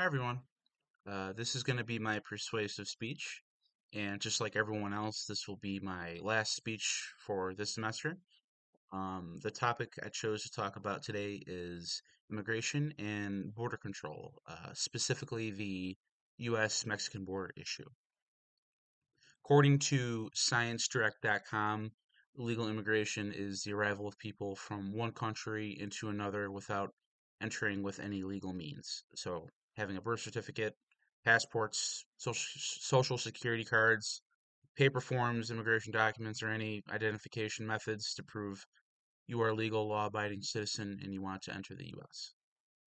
Hi everyone. This is going to be my persuasive speech, and just like everyone else, this will be my last speech for this semester. The topic I chose to talk about today is immigration and border control, specifically the U.S.-Mexican border issue. According to ScienceDirect.com, illegal immigration is the arrival of people from one country into another without entering with any legal means. So, having a birth certificate, passports, social security cards, paper forms, immigration documents, or any identification methods to prove you are a legal, law-abiding citizen and you want to enter the U.S.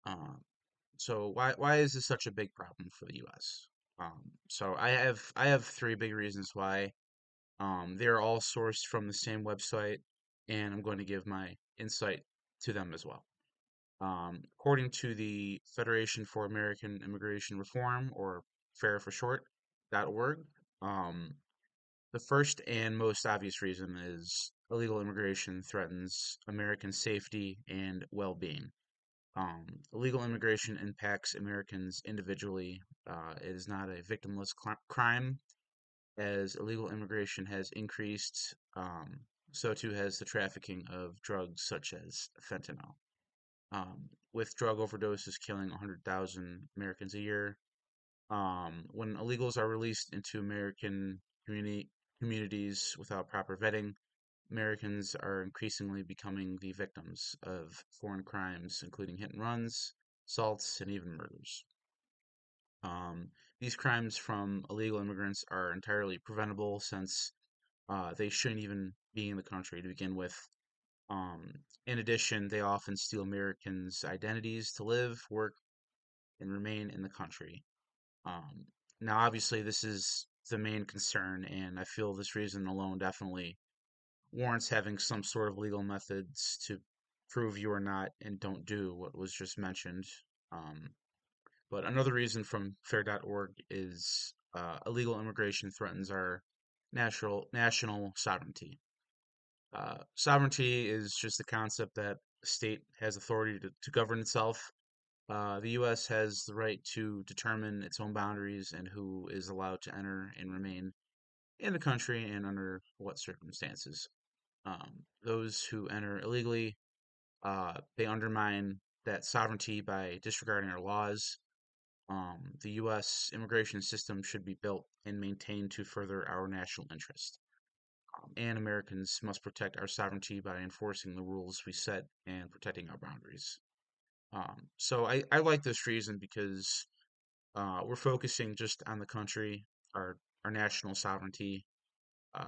Um, so why is this such a big problem for the U.S.? So I have three big reasons why. They're all sourced from the same website, and I'm going to give my insight to them as well. According to the Federation for American Immigration Reform, or FAIR for short, .org, um, the first and most obvious reason is illegal immigration threatens American safety and well-being. Illegal immigration impacts Americans individually. It is not a victimless crime. As illegal immigration has increased, so too has the trafficking of drugs such as fentanyl. With drug overdoses killing 100,000 Americans a year, when illegals are released into American communities without proper vetting, Americans are increasingly becoming the victims of foreign crimes, including hit and runs, assaults, and even murders. These crimes from illegal immigrants are entirely preventable since they shouldn't even be in the country to begin with. In addition, they often steal Americans' identities to live, work, and remain in the country. Um, Now, obviously, this is the main concern, and I feel this reason alone definitely warrants having some sort of legal methods to prove you are not and don't do what was just mentioned. Um, but another reason from fair.org is illegal immigration threatens our national sovereignty. Sovereignty is just the concept that a state has authority to govern itself. The U.S. has the right to determine its own boundaries and who is allowed to enter and remain in the country and under what circumstances. Those who enter illegally, they undermine that sovereignty by disregarding our laws. The U.S. immigration system should be built and maintained to further our national interest. And Americans must protect our sovereignty by enforcing the rules we set and protecting our boundaries. So I like this reason because we're focusing just on the country, our national sovereignty,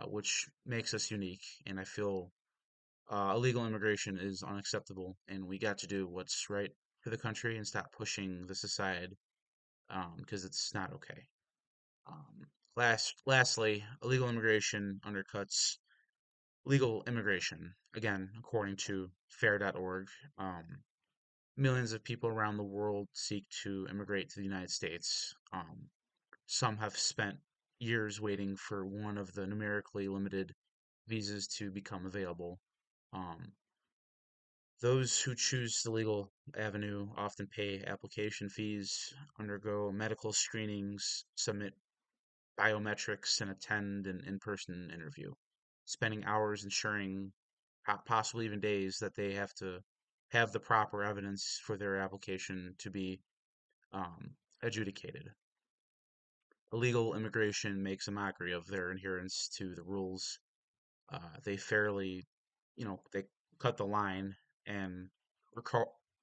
which makes us unique. And I feel illegal immigration is unacceptable, and we got to do what's right for the country and stop pushing this aside because it's not okay. Lastly, illegal immigration undercuts legal immigration. Again, according to fair.org, millions of people around the world seek to immigrate to the United States. Some have spent years waiting for one of the numerically limited visas to become available. Um, those who choose the legal avenue often pay application fees, undergo medical screenings, submit biometrics, and attend an in-person interview, spending hours ensuring, possibly even days, that they have to have the proper evidence for their application to be adjudicated. Illegal immigration makes a mockery of their adherence to the rules. They fairly, they cut the line and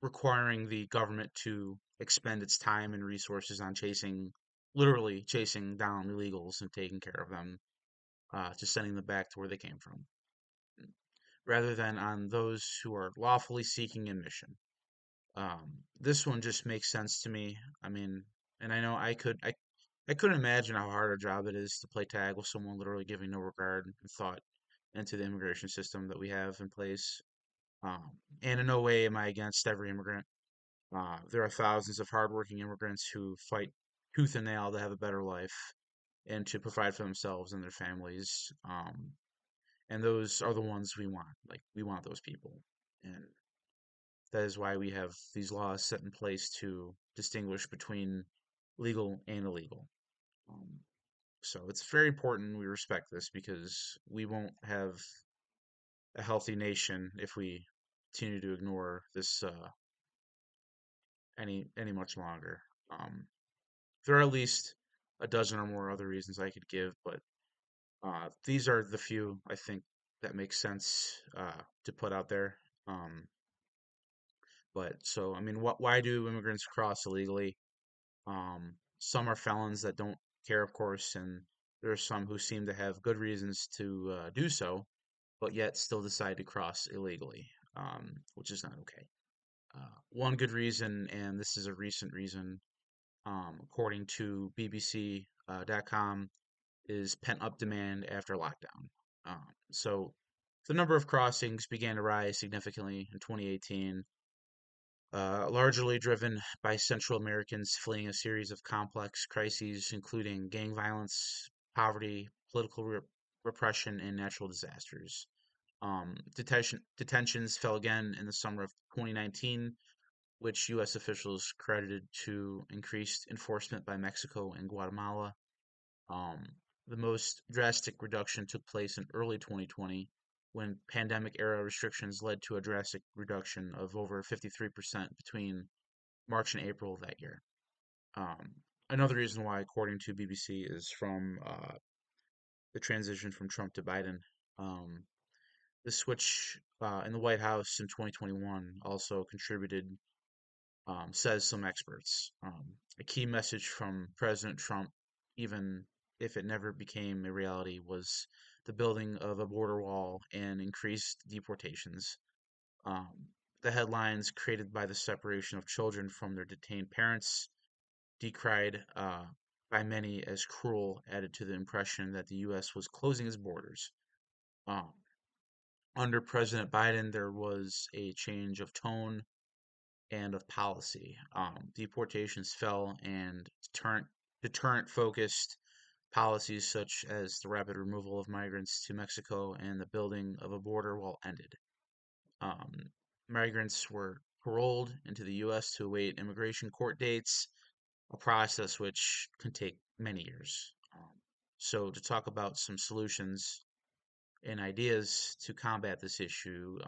requiring the government to expend its time and resources on literally chasing down illegals and taking care of them, to sending them back to where they came from, rather than on those who are lawfully seeking admission. This one just makes sense to me. I mean, and I know I couldn't imagine how hard a job it is to play tag with someone literally giving no regard and thought into the immigration system that we have in place. And in no way am I against every immigrant. There are thousands of hardworking immigrants who fight tooth and nail to have a better life and to provide for themselves and their families. And those are the ones we want. Like, we want those people. And That is why we have these laws set in place to distinguish between legal and illegal. Um, so it's very important we respect this because we won't have a healthy nation if we continue to ignore this any much longer. Um, there are at least a dozen or more other reasons I could give, but these are the few I think that make sense to put out there. Um, but so, I mean, why do immigrants cross illegally? Some are felons that don't care, of course, and there are some who seem to have good reasons to do so, but yet still decide to cross illegally, which is not okay. One good reason, and this is a recent reason, according to BBC.com, is pent up demand after lockdown. So the number of crossings began to rise significantly in 2018, largely driven by Central Americans fleeing a series of complex crises, including gang violence, poverty, political repression, and natural disasters. Detentions fell again in the summer of 2019, which U.S. officials credited to increased enforcement by Mexico and Guatemala. Um, the most drastic reduction took place in early 2020 when pandemic era restrictions led to a drastic reduction of over 53% between March and April of that year. Um, Another reason why, according to BBC, is from the transition from Trump to Biden. Um, the switch in the White House in 2021 also contributed, says some experts. A key message from President Trump, even if it never became a reality, was the building of a border wall and increased deportations. Um, the headlines created by the separation of children from their detained parents, decried by many as cruel, added to the impression that the U.S. was closing its borders. Um, Under President Biden, there was a change of tone and of policy. Deportations fell, and deterrent focused policies such as the rapid removal of migrants to Mexico and the building of a border wall ended. Um, Migrants were paroled into the U.S. to await immigration court dates, a process which can take many years. So, to talk about some solutions and ideas to combat this issue,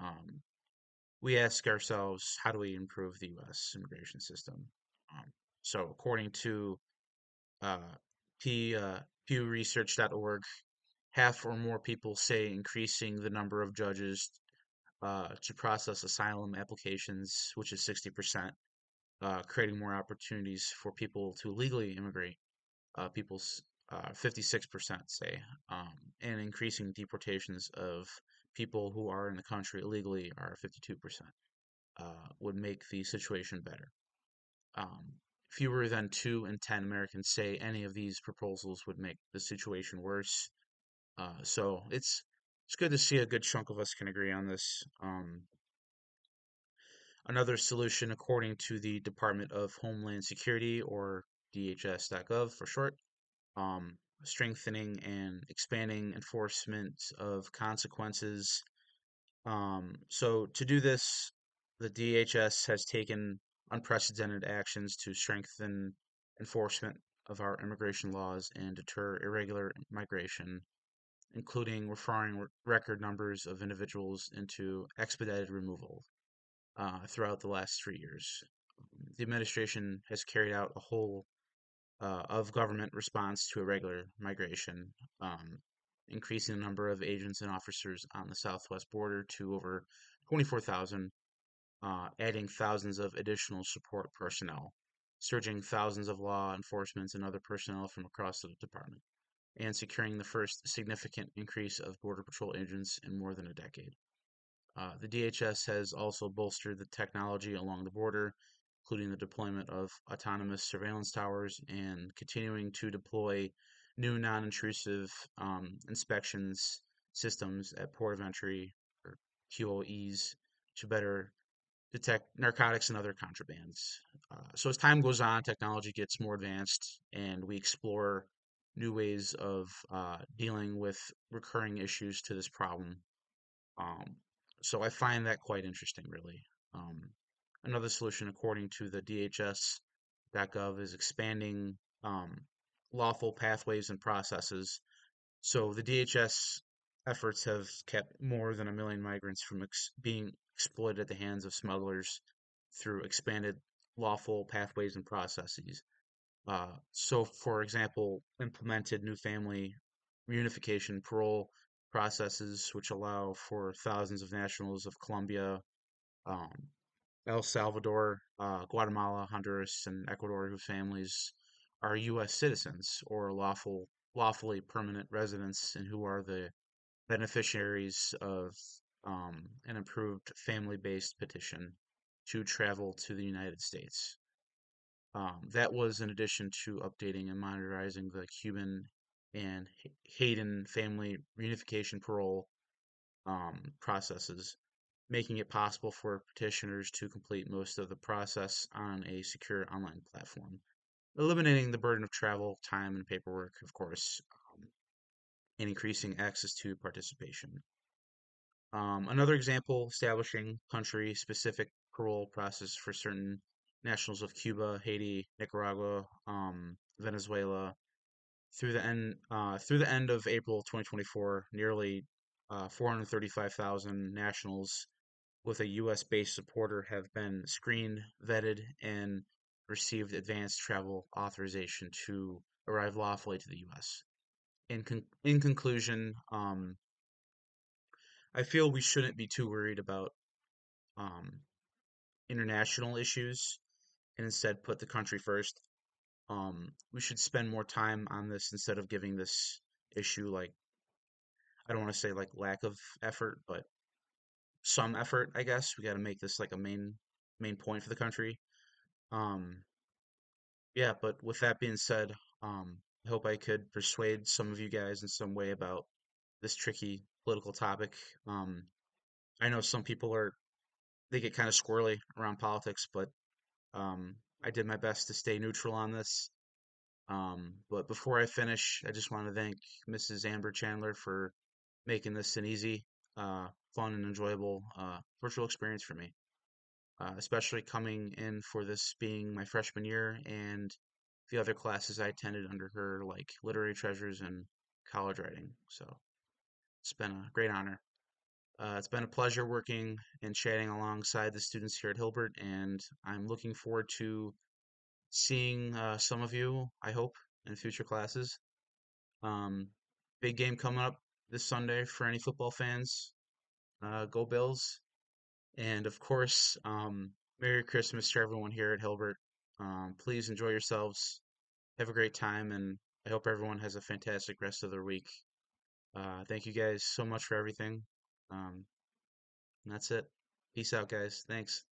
we ask ourselves, how do we improve the U.S. immigration system? Um, so, according to uh, PewResearch.org, half or more people say increasing the number of judges to process asylum applications, which is 60%, creating more opportunities for people to legally immigrate. People's 56% say, and increasing deportations of people who are in the country illegally are 52%. Would make the situation better. Um, Fewer than 2 in 10 Americans say any of these proposals would make the situation worse. So it's good to see a good chunk of us can agree on this. Another solution, according to the Department of Homeland Security, or DHS.gov for short, strengthening and expanding enforcement of consequences. So to do this, the DHS has taken unprecedented actions to strengthen enforcement of our immigration laws and deter irregular migration, including referring record numbers of individuals into expedited removal throughout the last 3 years. The administration has carried out a whole of government response to irregular migration, um, increasing the number of agents and officers on the southwest border to over 24,000, adding thousands of additional support personnel, surging thousands of law enforcement and other personnel from across the department, and securing the first significant increase of Border Patrol agents in more than a decade. The DHS has also bolstered the technology along the border, including the deployment of autonomous surveillance towers and continuing to deploy new non intrusive inspections systems at port of entry, or QOEs, to better detect narcotics and other contrabands. So, as time goes on, technology gets more advanced, and we explore new ways of dealing with recurring issues to this problem. um, so I find that quite interesting, really. Um, Another solution, according to the DHS.gov, is expanding um, lawful pathways and processes. So the DHS efforts have kept more than a million migrants from being exploited at the hands of smugglers through expanded lawful pathways and processes. So, for example, implemented new family reunification parole processes, which allow for thousands of nationals of Colombia, um, El Salvador, Guatemala, Honduras, and Ecuador whose families are U.S. citizens or lawfully permanent residents and who are the beneficiaries of an improved family-based petition to travel to the United States. That was in addition to updating and modernizing the Cuban and Hayden family reunification parole processes, making it possible for petitioners to complete most of the process on a secure online platform, eliminating the burden of travel, time, and paperwork, of course, and increasing access to participation. Another example, establishing country-specific parole process for certain nationals of Cuba, Haiti, Nicaragua, Venezuela. Through the end of April 2024, nearly 435,000 nationals with a U.S.-based supporter have been screened, vetted, and received advanced travel authorization to arrive lawfully to the U.S. In conclusion, I feel we shouldn't be too worried about um, international issues and instead put the country first. We should spend more time on this instead of giving this issue like I don't want to say like lack of effort, but some effort, I guess. We got to make this like a main point for the country. Um, yeah, but with that being said, I hope I could persuade some of you guys in some way about this tricky political topic. Um, I know some people they get kind of squirrely around politics, but I did my best to stay neutral on this. But before I finish, I just want to thank Mrs. Amber Chandler for making this an easy, fun, and enjoyable virtual experience for me, especially coming in for this being my freshman year and the other classes I attended under her, like literary treasures and college writing. So it's been a great honor. It's been a pleasure working and chatting alongside the students here at Hilbert, and I'm looking forward to seeing some of you, I hope, in future classes. Um, Big game coming up this Sunday for any football fans. Go Bills. And of course, Merry Christmas to everyone here at Hilbert. Please enjoy yourselves. Have a great time, and I hope everyone has a fantastic rest of their week. Thank you guys so much for everything. And that's it. Peace out, guys. Thanks.